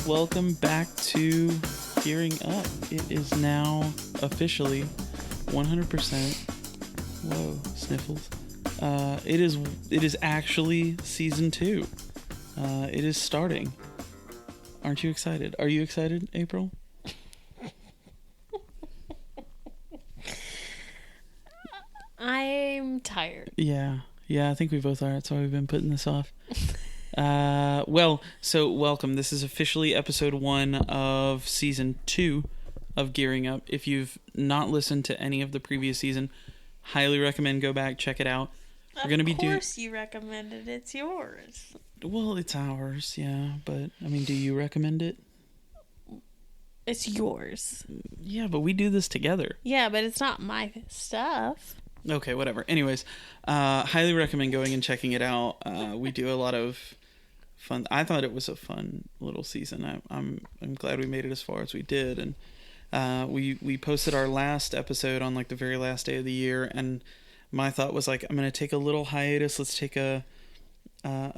welcome back to Gearing Up. It is now officially 100%. Whoa, sniffles. It is actually season 2. It is starting. Aren't you excited? Are you excited, April? I'm tired. Yeah, I think we both are. That's why we've been putting this off. So welcome. This is officially episode 1 of season 2 of Gearing Up. If you've not listened to any of the previous season, highly recommend go back, check it out. We're gonna be doing. Of course, you recommended it's yours. Well, it's ours, yeah. But I mean, do you recommend it? It's yours. Yeah, but we do this together. Yeah, but it's not my stuff. Okay, whatever. Anyways, highly recommend going and checking it out. We do a lot of fun. I thought it was a fun little season. I'm glad we made it as far as we did, and we posted our last episode on like the very last day of the year, and my thought was like, I'm gonna take a little hiatus. Let's take a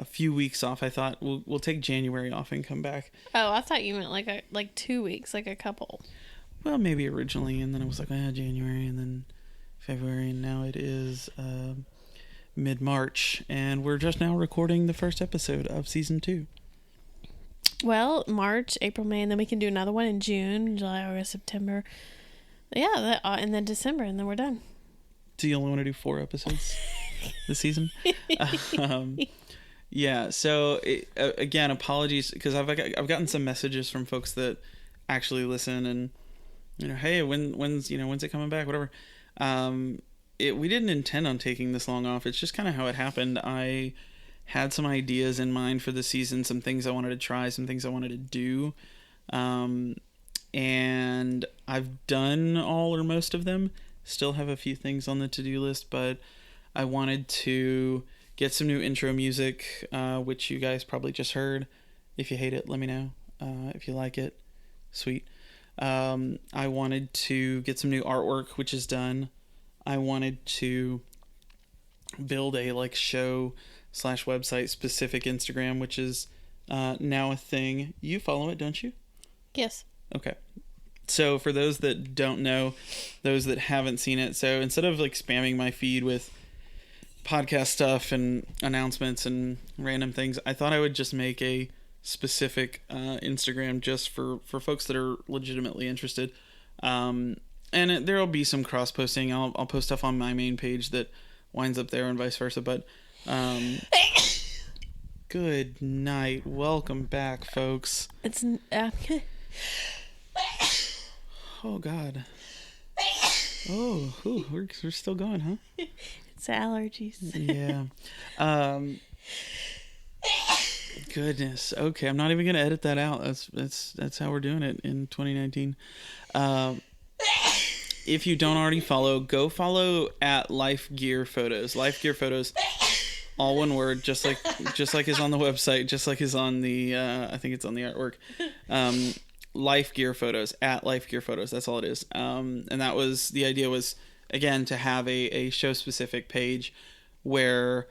few weeks off. I thought we'll take January off and come back. Oh, I thought you meant like 2 weeks, like a couple. Well, maybe originally, and then I was like, January, and then February, and now it is mid-March, and we're just now recording the first episode of season 2. Well, March, April, May, and then we can do another one in June, July, August, September. Yeah, and then December, and then we're done. Do you only want to do 4 episodes this season? Yeah. So again, apologies because I've gotten some messages from folks that actually listen, and hey, when's it coming back? Whatever. We didn't intend on taking this long off. It's just kind of how it happened. I had some ideas in mind for the season, some things I wanted to try, some things I wanted to do, and I've done all or most of them. Still have a few things on the to-do list, but I wanted to get some new intro music, which you guys probably just heard. If you hate it, let me know. If you like it, sweet. I wanted to get some new artwork, which is done. I wanted to build a show/website specific Instagram, which is now a thing. You follow it, don't you? Yes. Okay. So for those that don't know, those that haven't seen it, so instead of spamming my feed with podcast stuff and announcements and random things, I thought I would just make a specific Instagram just for folks that are legitimately interested. And there'll be some cross posting. I'll post stuff on my main page that winds up there and vice versa. But good night. Welcome back, folks. It's Oh God. Oh, we're still going, huh? It's allergies. Yeah. Goodness. Okay, I'm not even gonna edit that out. That's how we're doing it in 2019. If you don't already follow, go follow at Life Gear Photos. Life Gear Photos, all one word, just like is on the website, just like is on the I think it's on the artwork. Life Gear Photos, at Life Gear Photos. That's all it is. And that was the idea, was again to have a show specific page where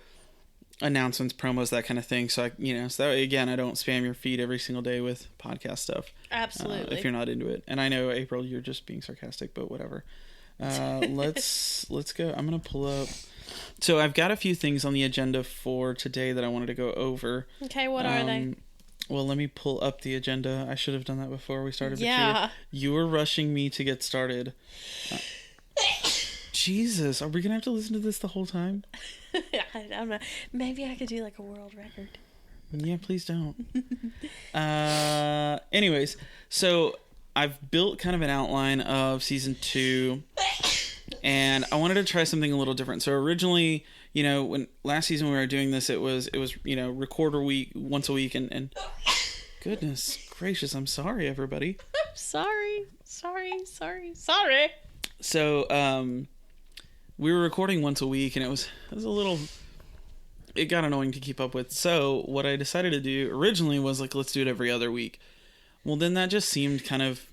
announcements, promos, that kind of thing. So so that way, again, I don't spam your feed every single day with podcast stuff. Absolutely. If you're not into it. And I know, April, you're just being sarcastic, but whatever. Let's go. I'm gonna pull up. So I've got a few things on the agenda for today that I wanted to go over. Okay, what are they? Well, let me pull up the agenda. I should have done that before we started. Yeah. You were rushing me to get started. Jesus, are we going to have to listen to this the whole time? I don't know. Maybe I could do a world record. Yeah, please don't. Anyways, so I've built kind of an outline of season 2, and I wanted to try something a little different. So originally, when last season we were doing this, it was record once a week, and goodness gracious, I'm sorry, everybody. Sorry. So we were recording once a week, and it was a little, it got annoying to keep up with. So what I decided to do originally was let's do it every other week. Well, then that just seemed kind of,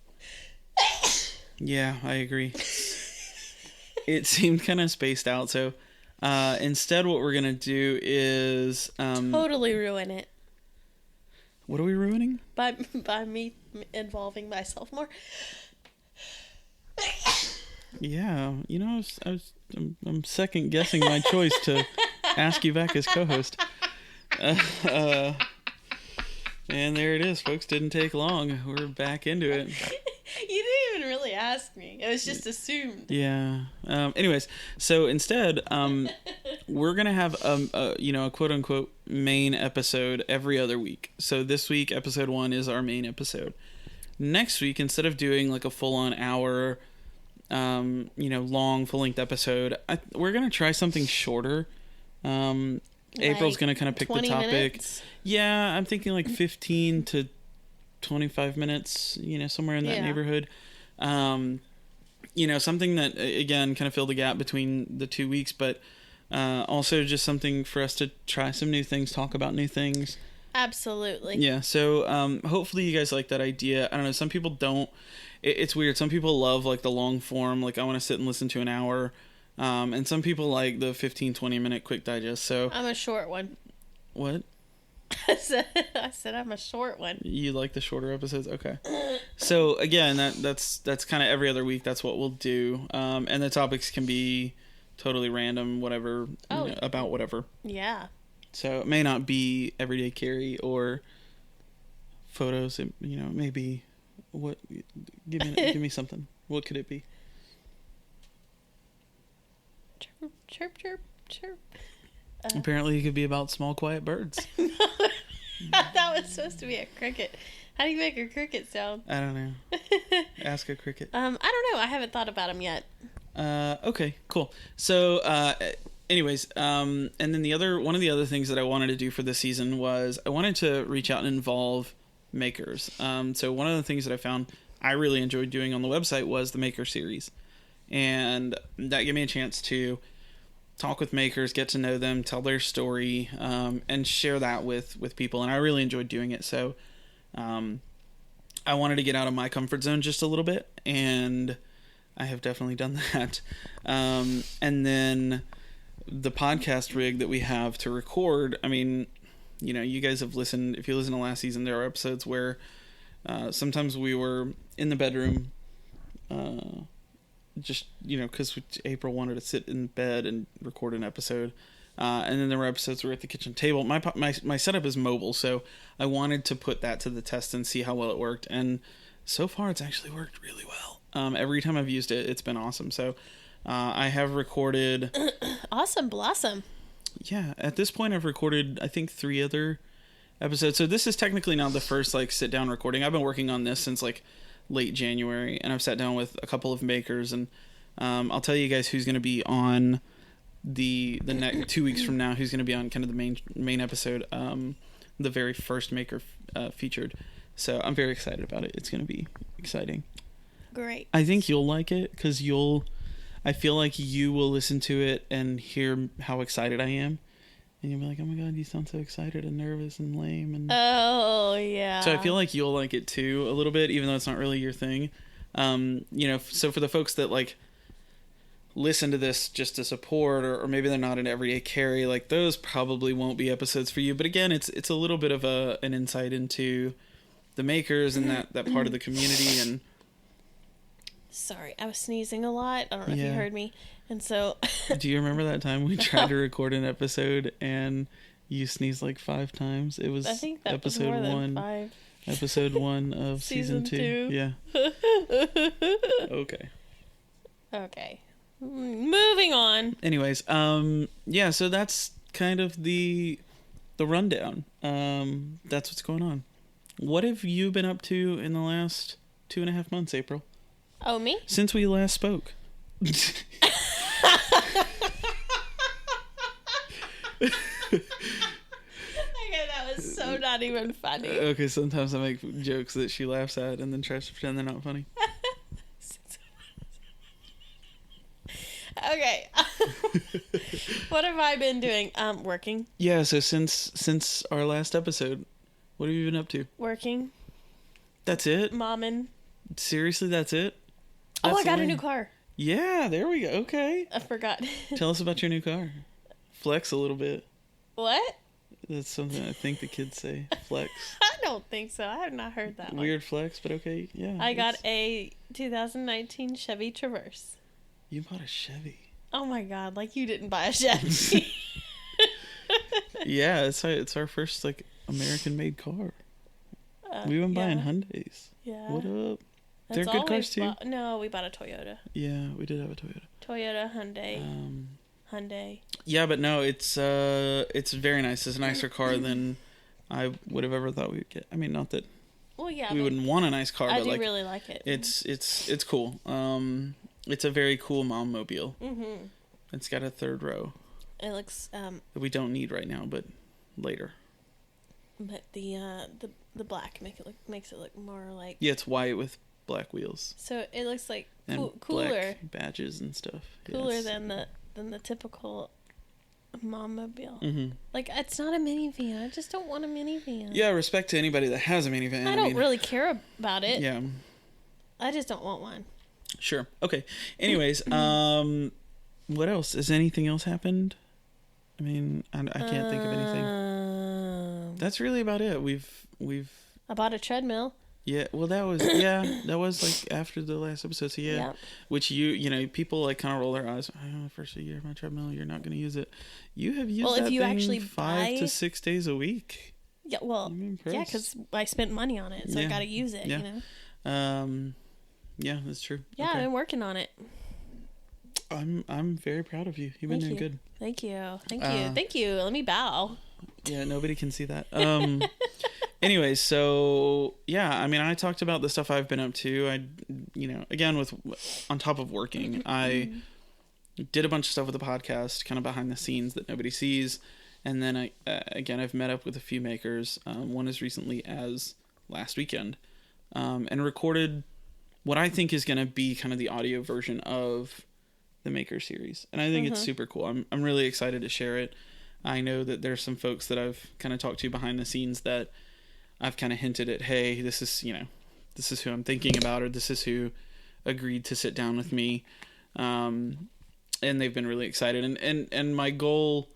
yeah, I agree. It seemed kind of spaced out. So instead what we're going to do is... totally ruin it. What are we ruining? By me involving myself more. Yeah, you know, I'm second guessing my choice to ask you back as co-host. And there it is, folks. Didn't take long. We're back into it. You didn't even really ask me. It was just assumed. Yeah. Anyways, so instead, we're gonna have a quote unquote main episode every other week. So this week, episode 1 is our main episode. Next week, instead of doing like a full-on hour, long full-length episode, we're gonna try something shorter. April's gonna kind of pick the topic. Minutes? Yeah, I'm thinking like 15 to 25 minutes, somewhere in that neighborhood. Something that, again, kind of fill the gap between the 2 weeks, but also just something for us to try some new things, talk about new things. Absolutely. Yeah, so hopefully you guys like that idea. I don't know, some people don't. It's weird. Some people love like the long form, like I want to sit and listen to an hour. And some people like the 15-20 minute quick digest. So I'm a short one. What? I said I'm a short one. You like the shorter episodes? Okay. So again, that's kind of every other week. That's what we'll do. And the topics can be totally random, whatever, about whatever. Yeah. So it may not be everyday carry or photos. It, maybe what? Give me something. What could it be? Chirp, chirp, chirp, chirp. Apparently, it could be about small, quiet birds. That was supposed to be a cricket. How do you make a cricket sound? I don't know. Ask a cricket. I don't know. I haven't thought about them yet. Okay, cool. So, anyways, and then one of the other things that I wanted to do for this season was I wanted to reach out and involve makers. So one of the things that I found I really enjoyed doing on the website was the maker series. And that gave me a chance to talk with makers, get to know them, tell their story, and share that with people. And I really enjoyed doing it. So I wanted to get out of my comfort zone just a little bit, and I have definitely done that. And then the podcast rig that we have to record, I mean, you guys have listened. If you listen to last season, there are episodes where sometimes we were in the bedroom, just because April wanted to sit in bed and record an episode, and then there were episodes where we're at the kitchen table. My setup is mobile, so I wanted to put that to the test and see how well it worked, and so far it's actually worked really well. Every time I've used it, it's been awesome. So I have recorded Awesome blossom. Yeah, at this point I've recorded I think 3 other episodes, so this is technically not the first sit down recording. I've been working on this since late January, and I've sat down with a couple of makers, and I'll tell you guys who's going to be on the next 2 weeks from now, who's going to be on kind of the main episode, the very first maker featured. So I'm very excited about it. It's going to be exciting. Great. I think you'll like it because I feel like you will listen to it and hear how excited I am. And you'll be like, oh my God, you sound so excited and nervous and lame. And oh, yeah. so I feel like you'll like it too a little bit, even though it's not really your thing. So for the folks that listen to this just to support, or maybe they're not an everyday carry, those probably won't be episodes for you. But again, it's a little bit of an insight into the makers and that part of the community. And sorry, I was sneezing a lot. I don't know if you heard me. And so do you remember that time we tried to record an episode and you sneezed 5 times? It was, I think that episode was more 1. Than 5. Episode 1 of season 2. Yeah. Okay. Moving on. Anyways, so that's kind of the rundown. That's what's going on. What have you been up to in the last 2.5 months, April? Oh, me? Since we last spoke. Okay, that was so not even funny. Okay, sometimes I make jokes that she laughs at and then tries to pretend they're not funny. Okay. What have I been doing? Working. Yeah, so since our last episode, what have you been up to? Working. That's it? Momming. Seriously, that's it? I got a new car. Yeah, there we go. Okay. I forgot. Tell us about your new car. Flex a little bit. What? That's something I think the kids say. Flex. don't think so. I have not heard that Weird flex, but okay. Yeah. I got a 2019 Chevy Traverse. You bought a Chevy. Oh my god, like you didn't buy a Chevy. Yeah, it's our first like American-made car. We've been buying Hyundais. Yeah. What up? That's They're good cars too. No, we bought a Toyota. Yeah, we did have a Toyota. Toyota, Hyundai. Yeah, but no, it's very nice. It's a nicer car than I would have ever thought we would get. I mean, not that we wouldn't want a nice car, I but do like really like it. It's cool. It's a very cool mom mobile. Mm-hmm. It's got a third row. It looks that we don't need right now, but later. But the black makes it look more like, yeah, it's white with black wheels. So it looks like and cooler black badges and stuff. Cooler than the typical mom mobile. Mm-hmm. Like, it's not a minivan. I just don't want a minivan. Yeah, respect to anybody that has a minivan. I don't really care about it. Yeah. I just don't want one. Sure. Okay. Anyways, what else? Has anything else happened? I mean, I can't think of anything. That's really about it. We've. I bought a treadmill. Yeah. Well, that was like after the last episode. So yeah. Yep. Which people like kind of roll their eyes. I don't know, first year of my treadmill, you're not going to use it. You have used that thing actually 5 to 6 days a week. Yeah. Well. Yeah, because I spent money on it, so I got to use it. Yeah. You know. Yeah, that's true. Yeah, okay. I've been working on it. I'm very proud of you. You've been doing good. Thank you. Thank you. Let me bow. Yeah, nobody can see that. Anyways, so yeah, I mean, I talked about the stuff I've been up to. Again, on top of working, I did a bunch of stuff with the podcast, kind of behind the scenes that nobody sees. And then I've met up with a few makers. One as recently as last weekend, and recorded what I think is going to be kind of the audio version of the Maker series. And I think it's super cool. I'm really excited to share it. I know that there's some folks that I've kind of talked to behind the scenes that I've kind of hinted at, hey, this is who I'm thinking about, or this is who agreed to sit down with me. And they've been really excited. And my goal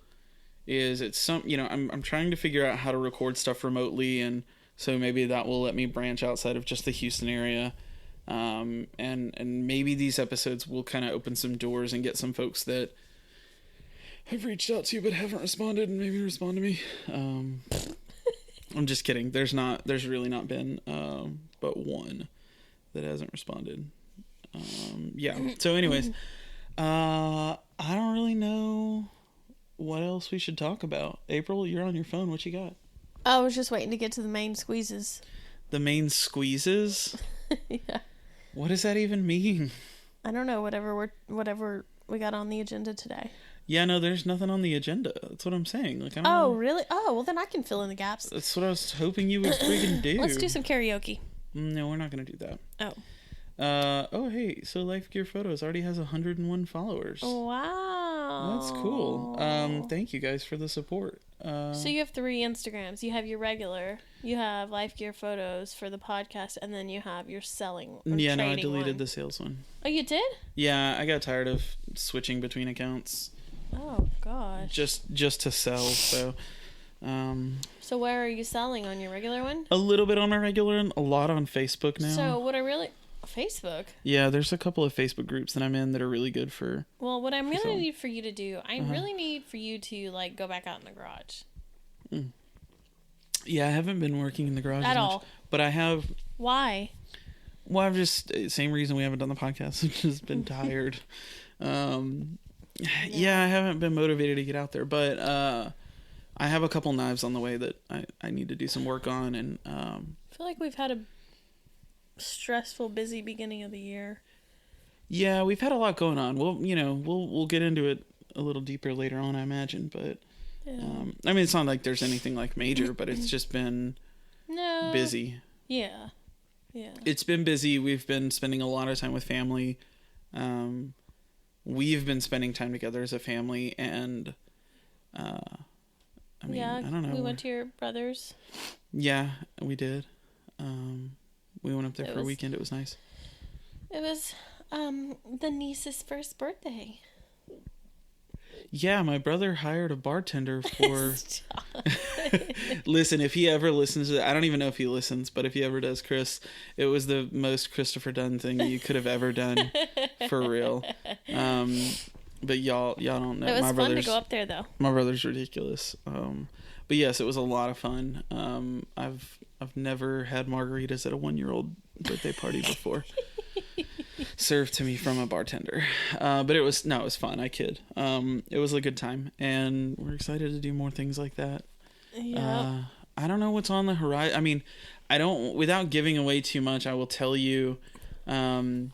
is I'm trying to figure out how to record stuff remotely. And so maybe that will let me branch outside of just the Houston area. And maybe these episodes will kind of open some doors and get some folks that I've reached out to but haven't responded and maybe respond to me. I'm just kidding. There's really not been but one that hasn't responded. Yeah. So anyways, I don't really know what else we should talk about. April, you're on your phone. What you got? I was just waiting to get to the main squeezes. The main squeezes? Yeah. What does that even mean? I don't know. Whatever we got on the agenda today. Yeah, no, there's nothing on the agenda. That's what I'm saying. Like, I don't know. Really? Oh, well, then I can fill in the gaps. That's what I was hoping you would freaking do. Let's do some karaoke. No, we're not going to do that. Oh. Hey, so Life Gear Photos already has 101 followers. Wow. That's cool. Thank you guys for the support. So you have 3 Instagrams. You have your regular, you have Life Gear Photos for the podcast, and then you have your selling or yeah, no, I trading deleted one. the sales one. Oh, you did? Yeah, I got tired of switching between accounts. Oh, gosh. Just to sell, so... So where are you selling? On your regular one? A little bit on my regular and a lot on Facebook now. So what I really... Facebook? Yeah, there's a couple of Facebook groups that I'm in that are really good for... Well, what I really need for you to do, I really need for you to, like, go back out in the garage. Yeah, I haven't been working in the garage at all. Much, but I have... Why? Well, I've just... Same reason we haven't done the podcast. I've just been tired. Yeah, I haven't been motivated to get out there, but I have a couple knives on the way that I need to do some work on, and I feel like we've had a stressful, busy beginning of the year. Yeah, we've had a lot going on. We'll get into it a little deeper later on, I imagine, but I mean, it's not like there's anything like major, but it's just been busy. Yeah. It's been busy. We've been spending a lot of time with family. We've been spending time together as a family, and I don't know. We went to your brother's. Yeah, we did. We went up there for a weekend. It was nice. It was the niece's first birthday. Yeah, my brother hired a bartender for. Stop. Listen, if he ever listens to it, I don't even know if he listens, but if he ever does, Chris, it was the most Christopher Dunn thing you could have ever done, for real. But y'all don't know. It was fun to go up there, though. My brother's ridiculous. But yes, it was a lot of fun. I've never had margaritas at a 1-year-old birthday party before. Served to me from a bartender. But it was fun. I kid. It was a good time, and we're excited to do more things like that. Yeah. I don't know what's on the horizon. I mean, without giving away too much, I will tell you, I don't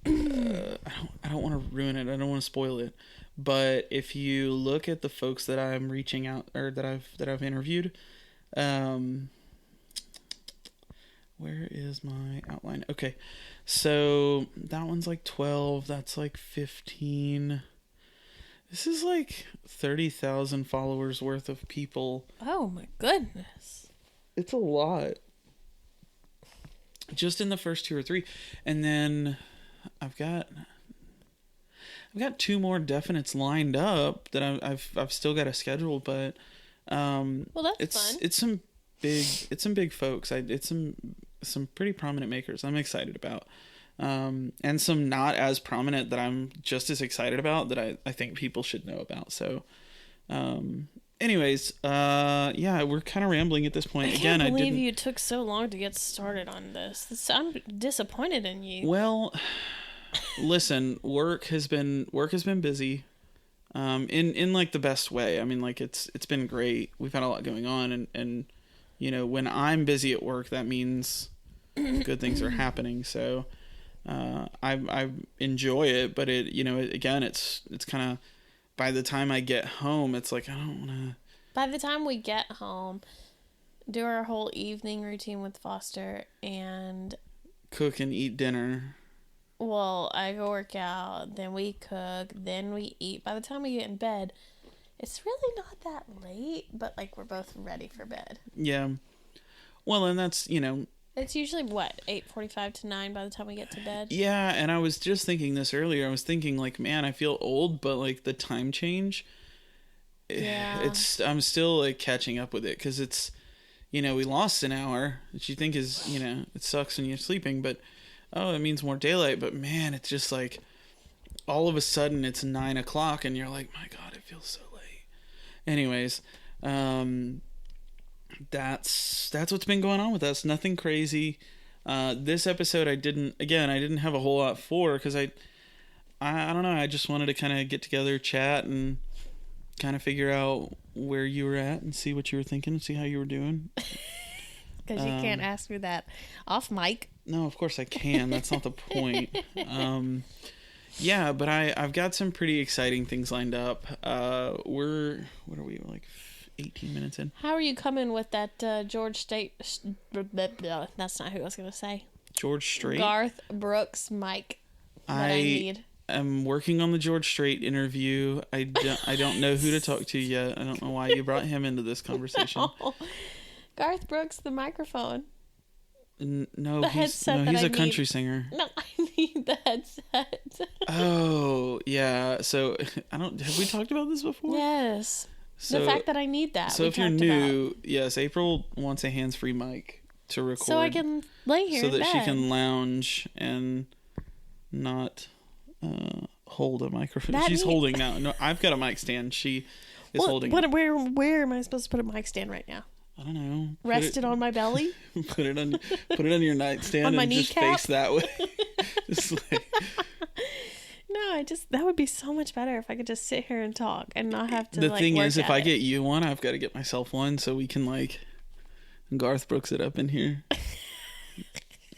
want to ruin it. I don't want to spoil it. But if you look at the folks that I'm reaching out, or that I've interviewed, where is my outline? Okay, so that one's like 12. That's like 15. This is like 30,000 followers worth of people. Oh my goodness. It's a lot. Just in the first 2 or 3. And then I've got 2 more definites lined up that I've still got a schedule, but well, that's fun. It's some big folks. It's some pretty prominent makers I'm excited about. And some not as prominent that I'm just as excited about that I think people should know about. So, anyways, yeah, we're kind of rambling at this point. I can't believe you took so long to get started on this. I'm disappointed in you. Well, listen, work has been busy, in like the best way. I mean, like it's been great. We've had a lot going on, and you know, when I'm busy at work, that means good things are happening. So, I enjoy it, but it's kind of, by the time I get home, it's like, I don't want to. By the time we get home, do our whole evening routine with Foster and cook and eat dinner. Well, I go work out, then we cook, then we eat. By the time we get in bed, it's really not that late, but like we're both ready for bed. Yeah. Well, and that's, it's usually, 8:45 to 9 by the time we get to bed? Yeah, and I was just thinking this earlier. I was thinking, like, man, I feel old, but, like, the time change, yeah. I'm still, like, catching up with it, because it's, we lost an hour, which you think is, it sucks when you're sleeping, but, it means more daylight, but, man, it's just, like, all of a sudden it's 9 o'clock, and you're like, my God, it feels so late. Anyways, that's what's been going on with us. Nothing crazy. This episode I didn't have a whole lot for, because I don't know, I just wanted to kind of get together, chat, and kind of figure out where you were at and see what you were thinking and see how you were doing. Because you can't ask me that off mic. No, of course I can. That's not the point. Yeah, but I've got some pretty exciting things lined up. What are we, like 18 minutes in? How are you coming with that George Strait? That's not who I was going to say. George Strait? Garth Brooks mic that I need. I'm working on the George Strait interview. I don't know who to talk to yet. I don't know why you brought him into this conversation. No. Garth Brooks, the microphone. No, he's a country singer. No, I need the headset. Oh, yeah. So, have we talked about this before? Yes. So, the fact that I need that. So if you're new, yes, April wants a hands-free mic to record. So I can lay here so that in she bed. can lounge and not hold a microphone. She's holding now. No, I've got a mic stand. She is holding it. Where am I supposed to put a mic stand right now? I don't know. Rest it on my belly? Put it on your nightstand on my and kneecap? just face that way. Just like... No, that would be so much better if I could just sit here and talk and not have to. The thing work is, if at I it. get you one, I've got to get myself one so we can Garth Brooks it up in here,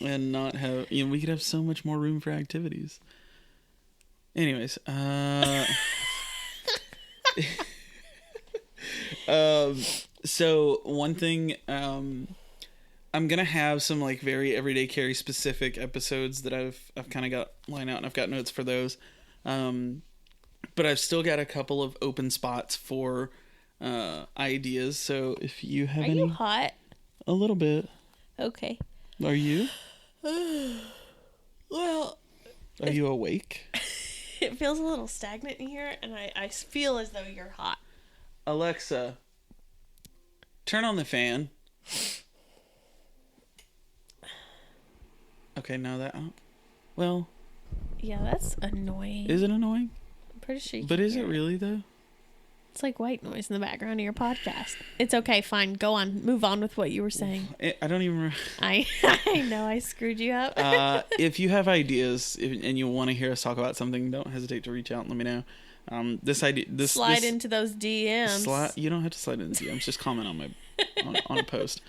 and not have we could have so much more room for activities. Anyways, so one thing, I'm gonna have some very everyday carry specific episodes that I've kind of got lined out, and I've got notes for those. But I've still got a couple of open spots for ideas. So if you have any, are you hot? A little bit. Okay. Are you? Well, are you awake? It feels a little stagnant in here, and I feel as though you're hot. Alexa, turn on the fan. Okay, now that... Well... Yeah, that's annoying. Is it annoying? I'm pretty sure you But can is hear it really, though? It's like white noise in the background of your podcast. It's okay, fine. Go on. Move on with what you were saying. I don't even... I know I screwed you up. If you have ideas and you want to hear us talk about something, don't hesitate to reach out and let me know. Slide into those DMs. You don't have to slide into DMs. Just comment on my on a post.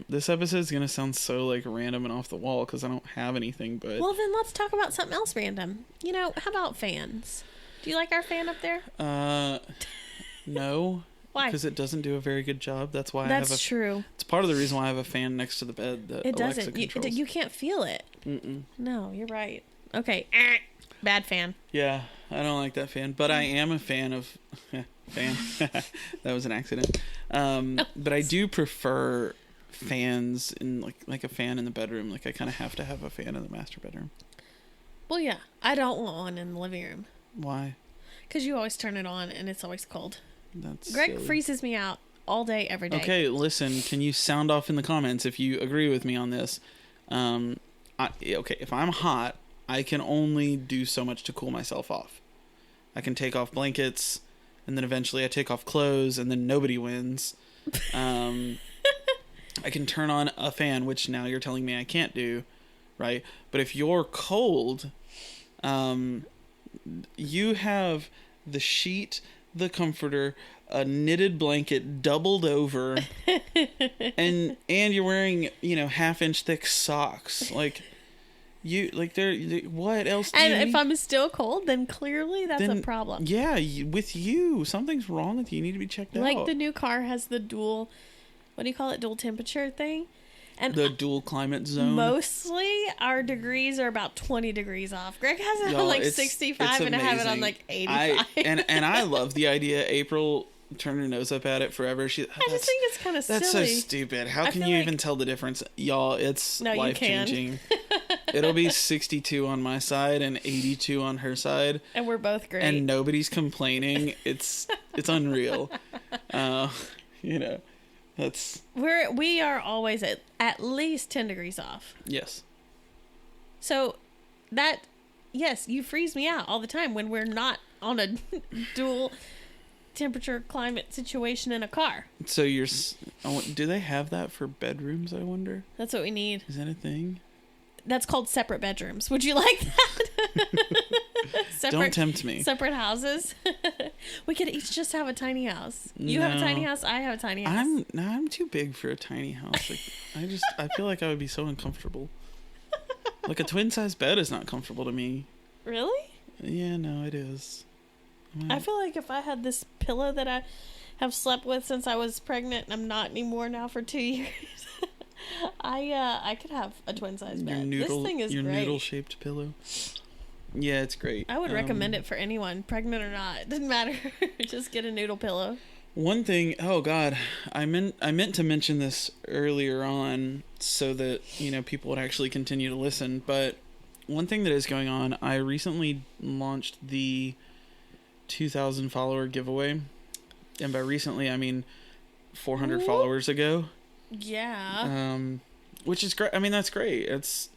This episode is gonna sound so like random and off the wall because I don't have anything. But well, then let's talk about something else random. How about fans? Do you like our fan up there? No. Why? Because it doesn't do a very good job. That's why That's true. It's part of the reason why I have a fan next to the bed that it Alexa doesn't. controls. You can't feel it. Mm-mm. No, you're right. Okay. Bad fan. Yeah, I don't like that fan, but I am a fan of fan. That was an accident. But I do prefer fans in like a fan in the bedroom. Like I kind of have to have a fan in the master bedroom. Well, yeah, I don't want one in the living room. Why? Because you always turn it on and it's always cold. That's Greg silly. freezes me out all day, every day. Okay, listen. Can you sound off in the comments if you agree with me on this? Okay, if I'm hot, I can only do so much to cool myself off. I can take off blankets, and then eventually I take off clothes, and then nobody wins. I can turn on a fan, which now you're telling me I can't do, right? But if you're cold, you have the sheet, the comforter, a knitted blanket doubled over, and you're wearing, 1/2-inch thick socks. Like, what else do you And if need? I'm still cold, then clearly that's a problem. Yeah, with you. Something's wrong with you. You need to be checked out. Like the new car has the dual, what do you call it, dual temperature thing? And the dual climate zone. Mostly our degrees are about 20 degrees off. Greg has it on like 65 it's and I have it on amazing. like 85. And I love the idea. April turned her nose up at it forever. I just think it's kind of silly. That's so stupid. How can you even tell the difference? Y'all, it's life-changing. It'll be 62 on my side and 82 on her side. And we're both great. And nobody's complaining. It's unreal. We are always at least 10 degrees off. Yes. So yes, you freeze me out all the time when we're not on a dual temperature climate situation in a car. So do they have that for bedrooms, I wonder? That's what we need. Is that a thing? That's called separate bedrooms. Would you like that? Don't tempt me. Separate houses. We could each just have a tiny house. You have a tiny house. I have a tiny house. I'm too big for a tiny house. Like, I feel like I would be so uncomfortable. Like a twin size bed is not comfortable to me. Really? Yeah, no, it is. I feel like if I had this pillow that I have slept with since I was pregnant, and I'm not anymore now for 2 years. I could have a twin size bed. This thing is great. Your noodle shaped pillow. Yeah, it's great. I would recommend it for anyone, pregnant or not. It doesn't matter. Just get a noodle pillow. One thing, oh God, I meant to mention this earlier on so that, people would actually continue to listen. But one thing that is going on, I recently launched the 2,000 follower giveaway. And by recently, I mean 400 followers ago. Yeah. Which is great. I mean, that's great. It's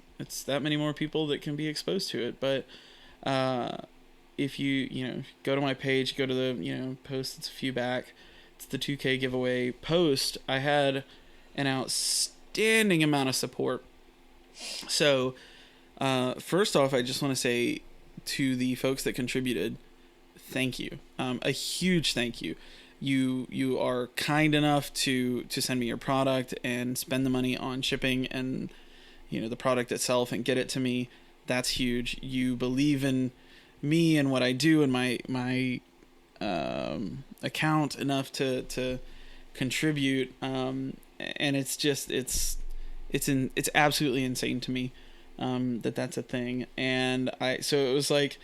that many more people that can be exposed to it. But if you go to my page, go to the post that's a few back, it's the 2K giveaway post. I had an outstanding amount of support. So first off, I just want to say to the folks that contributed, thank you. A huge thank you. You are kind enough to send me your product and spend the money on shipping and the product itself and get it to me. That's huge. You believe in me and what I do and my account enough to contribute. And it's just it's absolutely insane to me that's a thing. And so it was like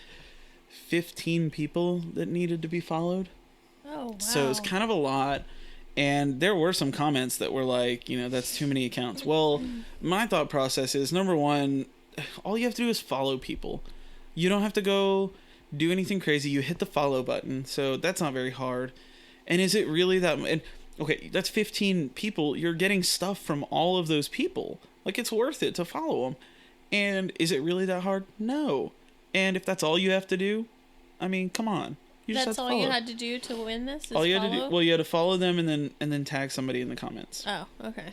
15 people that needed to be followed. Oh, wow. So it's kind of a lot. And there were some comments that were like, that's too many accounts. Well, my thought process is, number one, all you have to do is follow people. You don't have to go do anything crazy. You hit the follow button, so that's not very hard. And is it really that? And okay, that's 15 people. You're getting stuff from all of those people. Like, it's worth it to follow them. And is it really that hard? No. And if that's all you have to do, I mean, come on. You just That's have to all you follow. had to do to win this? All you had follow? to do, well, you had to follow them and then tag somebody in the comments. Oh, okay.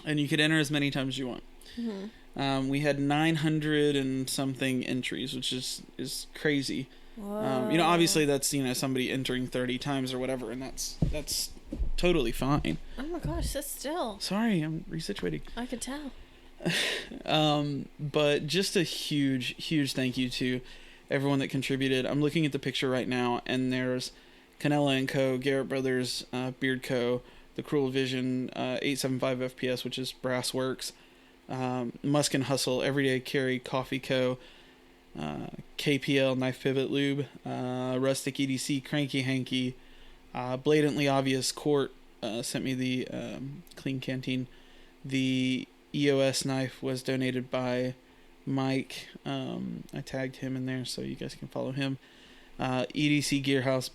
And you could enter as many times as you want. Mm-hmm. We had 900 and something entries, which is crazy. Whoa. You know, obviously that's, you know, somebody entering 30 times or whatever, and that's totally fine. Oh my gosh, that's still. Sorry, I'm resituating. I could tell. But just a huge thank you to everyone that contributed. I'm looking at the picture right now, and there's Canella & Co., Garrett Brothers, Beard Co., The Cruel Vision, 875 FPS, which is Brassworks, Musk and Hustle, Everyday Carry, Coffee Co., KPL, Knife Pivot Lube, Rustic EDC, Cranky Hanky, Blatantly Obvious Court sent me the Clean Canteen. The EOS knife was donated by Mike. I tagged him in there so you guys can follow him. EDC Gearhouse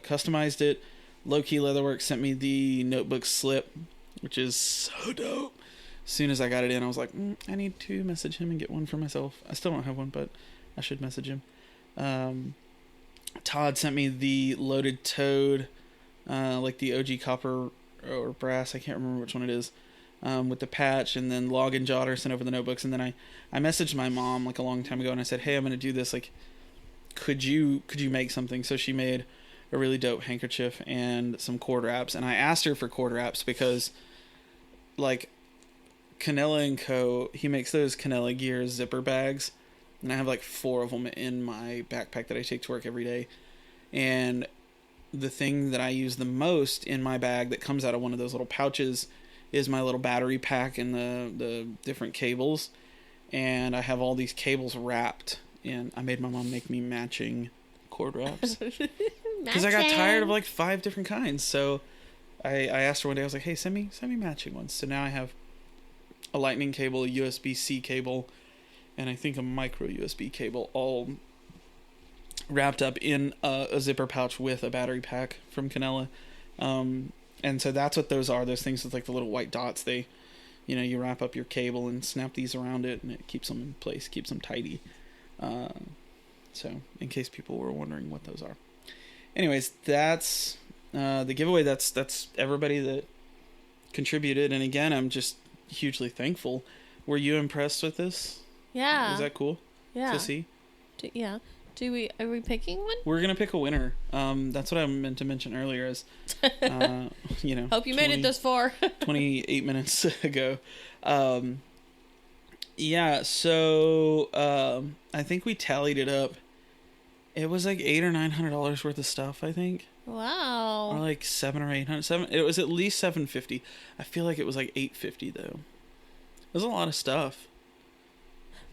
customized it. Low Key Leatherworks sent me the notebook slip, which is so dope. As soon as I got it in, I was like, I need to message him and get one for myself. I still don't have one, but I should message him. Todd sent me the Loaded Toad, like the OG copper or brass. I can't remember which one it is. With the patch, and then Log and Jotter sent over the notebooks, and then I messaged my mom like a long time ago, and I said, hey, I'm gonna do this, like, could you make something? So she made a really dope handkerchief and some cord wraps, and I asked her for cord wraps because, like, Canella & Co., he makes those Canella Gear zipper bags, and I have like 4 of them in my backpack that I take to work every day, and the thing that I use the most in my bag that comes out of one of those little pouches is my little battery pack and the different cables, and I have all these cables wrapped, and I made my mom make me matching cord wraps because I got tired of like 5 different kinds. So I asked her one day, I was like, hey, send me matching ones. So now I have a lightning cable, a USB-C cable, and I think a micro USB cable, all wrapped up in a zipper pouch with a battery pack from Canella. And so that's what those are. Those things with like the little white dots. They, you know, you wrap up your cable and snap these around it, and it keeps them in place, keeps them tidy. So in case people were wondering what those are. Anyways, that's the giveaway. That's everybody that contributed. And again, I'm just hugely thankful. Were you impressed with this? Yeah. Is that cool? Yeah. To see? Yeah. Are we picking one? We're gonna pick a winner. That's what I meant to mention earlier. Is you know. Hope you made it this far. 28 minutes ago. Yeah. So I think we tallied it up. It was like $800 or $900 worth of stuff. I think. Wow. Or like $700 or $800. It was at least $750. I feel like it was like $850 though. It was a lot of stuff.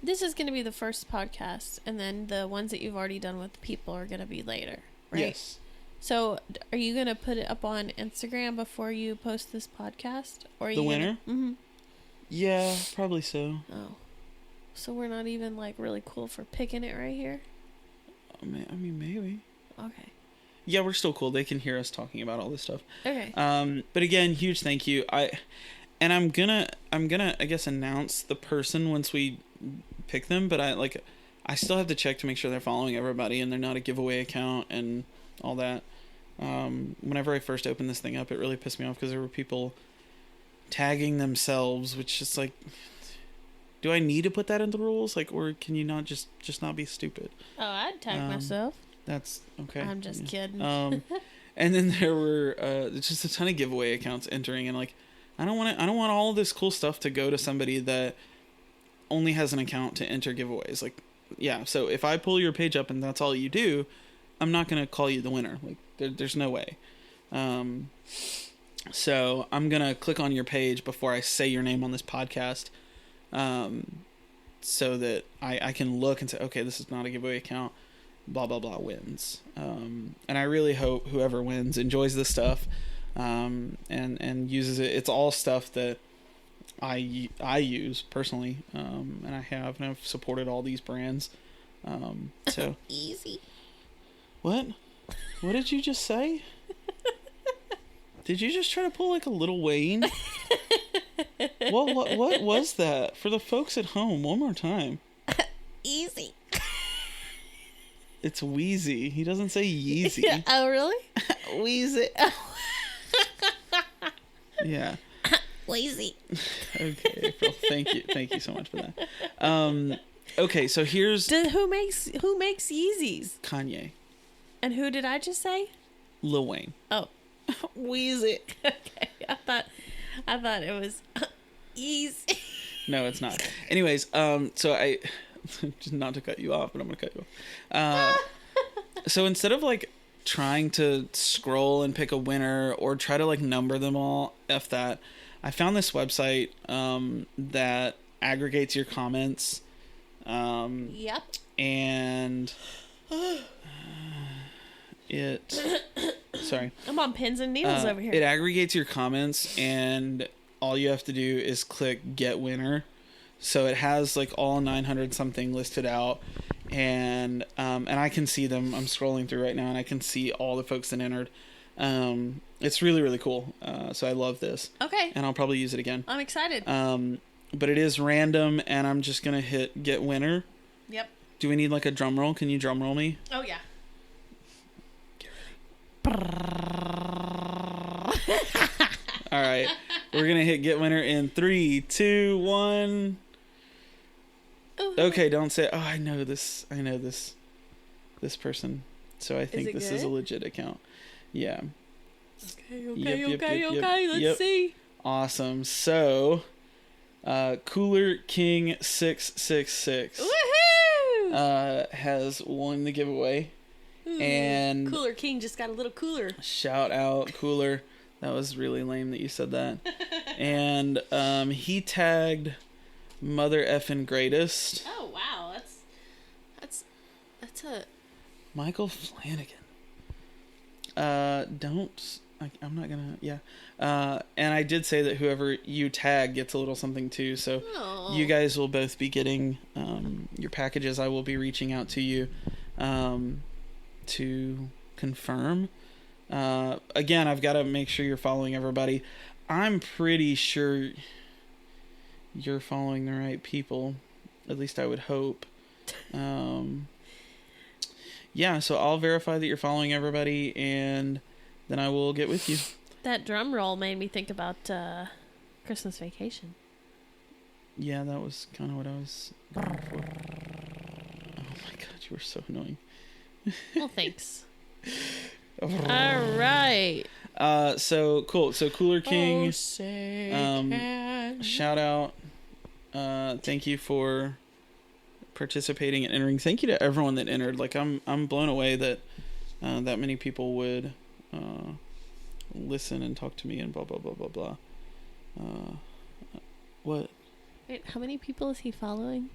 This is going to be the first podcast, and then the ones that you've already done with people are going to be later, right? Yes. So, are you going to put it up on Instagram before you post this podcast? Or are the you winner? Mm-hmm. Yeah, probably so. Oh. So, we're not even, like, really cool for picking it right here? I mean, maybe. Okay. Yeah, we're still cool. They can hear us talking about all this stuff. Okay. But again, huge thank you. I'm gonna I guess announce the person once we pick them, but I still have to check to make sure they're following everybody and they're not a giveaway account and all that. Whenever I first opened this thing up, it really pissed me off because there were people tagging themselves, which is like, do I need to put that in the rules? Like, or can you not just not be stupid? Oh, I'd tag myself. That's okay. I'm just kidding. And then there were just a ton of giveaway accounts entering, and like, I don't want all this cool stuff to go to somebody that only has an account to enter giveaways. Like, yeah, so if I pull your page up and that's all you do, I'm not going to call you the winner. Like, there's no way. So I'm going to click on your page before I say your name on this podcast, so that I can look and say, okay, this is not a giveaway account, blah, blah, blah, wins. And I really hope whoever wins enjoys this stuff, and uses it. It's all stuff that I use personally, and I've supported all these brands. So easy. What? What did you just say? Did you just try to pull like a Little Wayne? What was that? For the folks at home, one more time. Easy. It's Wheezy. He doesn't say Yeezy. Oh, really? Wheezy. Yeah. Lazy. Okay, April. Thank you so much for that. Okay, so here's Who makes Yeezys? Kanye. And who did I just say? Lil Wayne. Oh. Wheezy. Okay. I thought it was easy. No, it's not. Anyways, so I just not to cut you off, but I'm gonna cut you off. So instead of like trying to scroll and pick a winner or try to like number them all, F that. I found this website that aggregates your comments. Yep. And sorry. I'm on pins and needles over here. It aggregates your comments, and all you have to do is click get winner. So it has like all 900 something listed out, and I can see them. I'm scrolling through right now, and I can see all the folks that entered. It's really, really cool. So I love this. Okay. And I'll probably use it again. I'm excited. But it is random, and I'm just gonna hit get winner. Yep. Do we need like a drum roll? Can you drum roll me? Oh yeah. All right, we're gonna hit get winner in 3, 2, 1. Okay, don't say. Oh, I know this person. So I think this is a legit account. Yeah. Okay. Let's see. Awesome. So, Cooler King 666 Woohoo! has won the giveaway. And Cooler King just got a little cooler. Shout out Cooler. That was really lame that you said that. And he tagged Mother Effin' Greatest. Oh wow, that's a Michael Flanagan. I'm not gonna. Yeah. And I did say that whoever you tag gets a little something too. So you guys will both be getting your packages. I will be reaching out to you to confirm. Again, I've got to make sure you're following everybody. I'm pretty sure you're following the right people. At least I would hope. Yeah, so I'll verify that you're following everybody, and then I will get with you. That drum roll made me think about Christmas Vacation. Yeah, that was kind of what I was going for. Oh my god, you were so annoying. Well, thanks. All right. So cool. So Cooler King, Oh, shout out. Thank you for participating and entering. Thank you to everyone that entered. Like I'm blown away that that many people would listen and talk to me and blah blah blah blah blah. What? Wait, how many people is he following?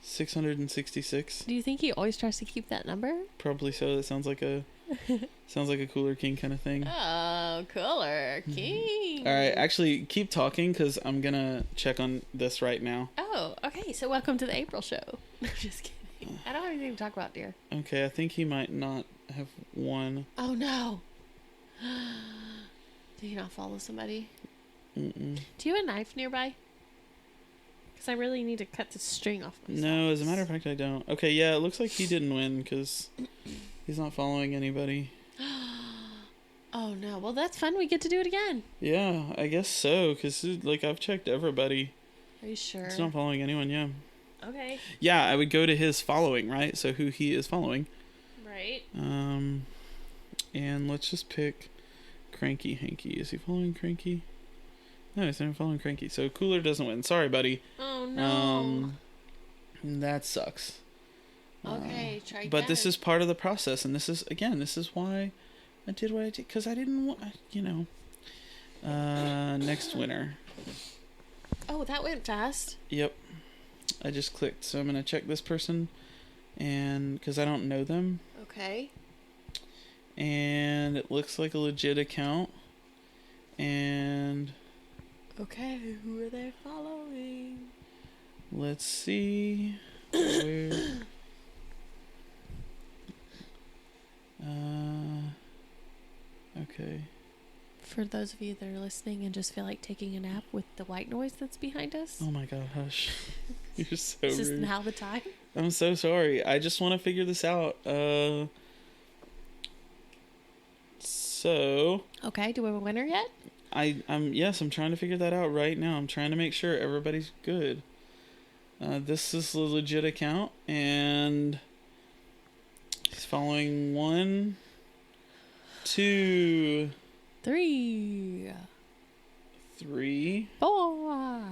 666. Do you think he always tries to keep that number? Probably so. That sounds like a Cooler King kind of thing. Oh, Cooler King. All right, actually, keep talking because I'm gonna check on this right now. Oh, okay. So welcome to the April show. I'm just kidding. I don't have anything to talk about, dear. Okay, I think he might not have won. Oh no. Do you not follow somebody? Mm-mm. Do you have a knife nearby? Because I really need to cut the string off my No, as a socks. matter of fact, I don't. Okay, yeah, it looks like he didn't win because he's not following anybody. Oh no. Well, that's fun. We get to do it again. Yeah, I guess so, because like I've checked everybody. Are you sure? It's not following anyone, yeah. Okay. Yeah, I would go to his following, right? So who he is following. Right. And let's just pick Cranky Hanky. Is he following Cranky? No, he's not following Cranky. So Cooler doesn't win. Sorry, buddy. Oh no. That sucks. Okay, try again. But this is part of the process, and this is why I did what I did, because I didn't want, next winner. Oh, that went fast. Yep. I just clicked, so I'm going to check this person, and because I don't know them. Okay. And it looks like a legit account. And Okay, who are they following? let's see where. Okay. For those of you that are listening and just feel like taking a nap with the white noise that's behind us. Oh my god, hush. You're so This is rude. now the time. I'm so sorry. I just want to figure this out. So Okay, do we have a winner yet? I'm trying to figure that out right now. I'm trying to make sure everybody's good. This is a legit account, and he's following 1, 2, 3, 3. 4,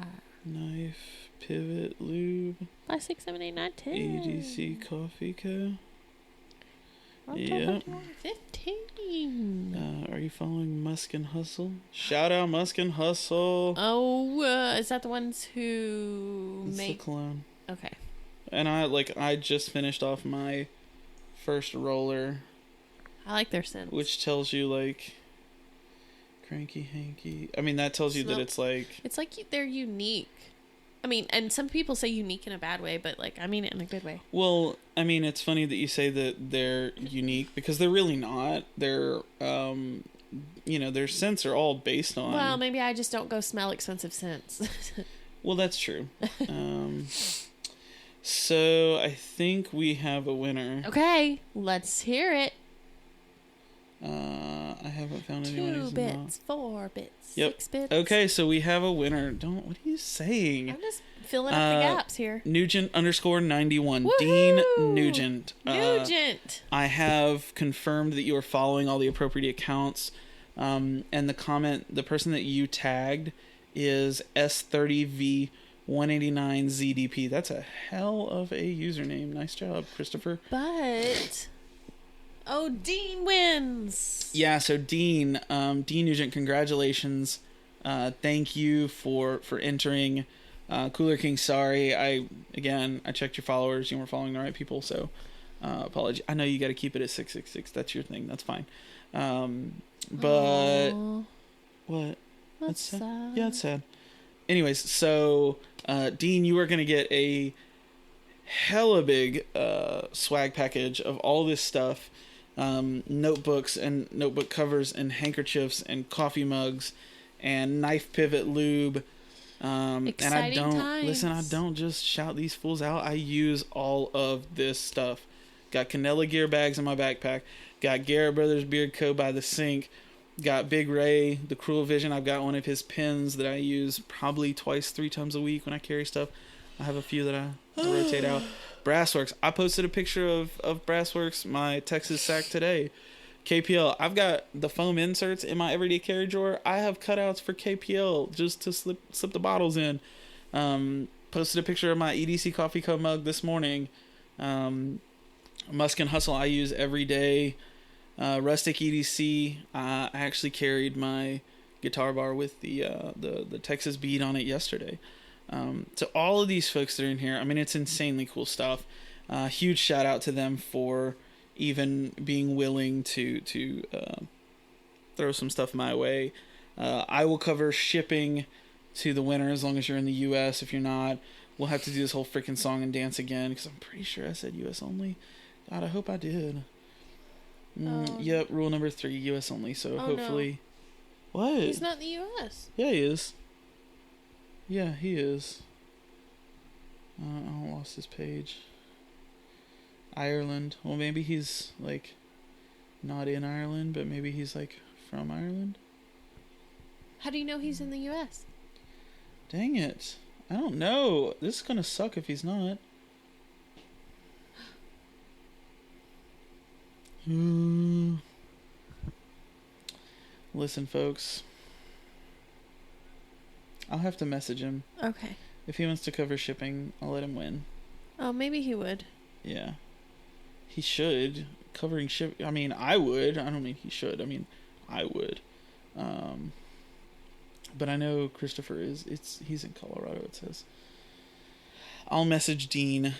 Knife, pivot, lube, 5, 6, 7, 8, 9, 10. ADC Coffee Co. 1, Yeah. 15. Are you following Musk and Hustle? Shout out Musk and Hustle. Oh, is that the ones who It's the make... clone. Okay. And I just finished off my first roller, I like their scents. which tells you like cranky hanky. I mean, that tells you that it's like It's like they're unique. I mean, and some people say unique in a bad way, but like I mean it in a good way. well, I mean, it's funny that you say that they're unique because they're really not. They're their scents are all based on. Well, maybe I just don't go smell expensive scents. Well, that's true. So I think we have a winner. Okay, let's hear it. I haven't found anyone 2 who's bits, not. 4 bits, Yep. 6 bits. Okay, so we have a winner. What are you saying? I'm just filling up the gaps here. Nugent_91. Woohoo! Dean Nugent. Nugent. I have confirmed that you are following all the appropriate accounts. And the person that you tagged is S30V189ZDP. That's a hell of a username. Nice job, Christopher. But Dean wins. Yeah, so Dean Nugent, congratulations. Thank you for entering. Cooler King, sorry. I checked your followers. You weren't following the right people, so apology. I know you got to keep it at 666. That's your thing. That's fine. But Aww, what? that's sad. Yeah, it's sad. Anyways, so Dean, you are going to get a hella big swag package of all this stuff. Notebooks and notebook covers and handkerchiefs and coffee mugs and knife pivot lube. Exciting times. I don't just shout these fools out. I use all of this stuff. Got Canela gear bags in my backpack. Got Garrett Brothers Beard Co. by the sink. Got Big Ray, the Cruel Vision. I've got one of his pins that I use probably 2-3 times a week when I carry stuff. I have a few that I rotate out. Brassworks. I posted a picture of Brassworks, my Texas sack today. KPL. I've got the foam inserts in my everyday carry drawer. I have cutouts for KPL just to slip the bottles in. Posted a picture of my EDC Coffee Co. mug this morning. Musk and Hustle I use every day. Rustic EDC. I actually carried my guitar bar with the Texas bead on it yesterday. So all of these folks that are in here, I mean, it's insanely cool stuff. Huge shout out to them for even being willing to throw some stuff my way. I will cover shipping to the winner as long as you're in the U.S. If you're not, we'll have to do this whole freaking song and dance again because I'm pretty sure I said U.S. only. God, I hope I did. Yep, rule number 3, U.S. only. So hopefully, no. What? He's not in the U.S. Yeah, he is. Yeah, he is. I lost his page. Ireland. Well, maybe he's like not in Ireland, but maybe he's like from Ireland. How do you know he's in the U.S.? Dang it. I don't know. This is gonna suck if he's not. Listen, folks. I'll have to message him. Okay. If he wants to cover shipping, I'll let him win. Oh, maybe he would. Yeah. He should. Covering ship. I mean, I would. I don't mean he should. I mean, I would. But I know Christopher is. He's in Colorado, it says. I'll message Dean.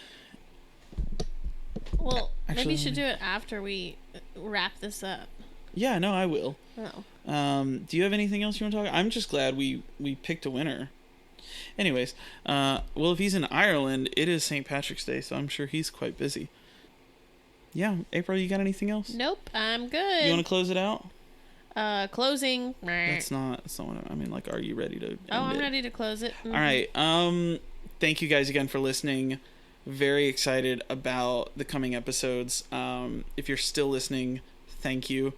Well, Actually, maybe you should do it after we wrap this up. Yeah, no, I will. Oh. Do you have anything else you want to talk? I'm just glad we picked a winner. Anyways, well, if he's in Ireland, it is St. Patrick's Day, so I'm sure he's quite busy. Yeah, April, you got anything else? Nope, I'm good. You want to close it out? Closing. That's not what I mean. Like, are you ready to? I'm ready to close it. All right. Thank you guys again for listening. Very excited about the coming episodes. If you're still listening, thank you.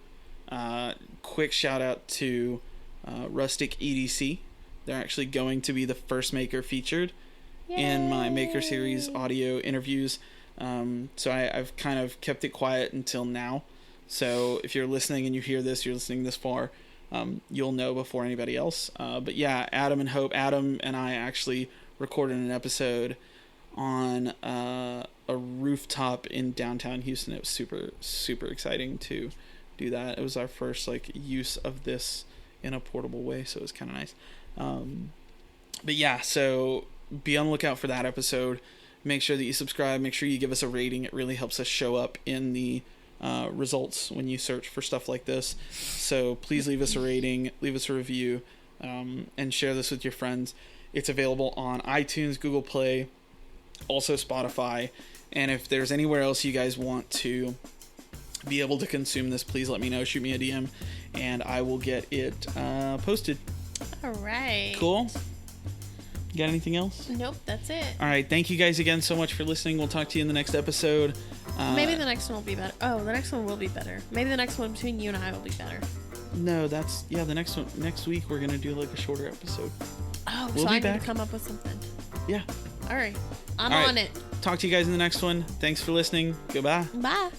Quick shout out to Rustic EDC. They're actually going to be the first maker featured in my Maker Series audio interviews. So I've kind of kept it quiet until now. So if you're listening and you hear this, you're listening this far, you'll know before anybody else. But yeah, Adam and I actually recorded an episode on a rooftop in downtown Houston. It was super, super exciting to do that. It was our first like use of this in a portable way, so it was kind of nice. But yeah, so be on the lookout for that episode. Make sure that you subscribe. Make sure you give us a rating. It really helps us show up in the results when you search for stuff like this. So please leave us a rating, leave us a review, and share this with your friends. It's available on iTunes, Google Play, also Spotify. And if there's anywhere else you guys want to be able to consume this, please let me know. Shoot me a DM and I will get it posted. All right. Cool. You got anything else? Nope, that's it. All right. Thank you guys again so much for listening. We'll talk to you in the next episode. Maybe the next one will be better. Oh, the next one will be better. Maybe the next one between you and I will be better. No, the next one. Next week we're gonna do like a shorter episode. Oh, we'll so I need to come up with something. Yeah. All right. I'm All right. on it. Talk to you guys in the next one. Thanks for listening. Goodbye. Bye.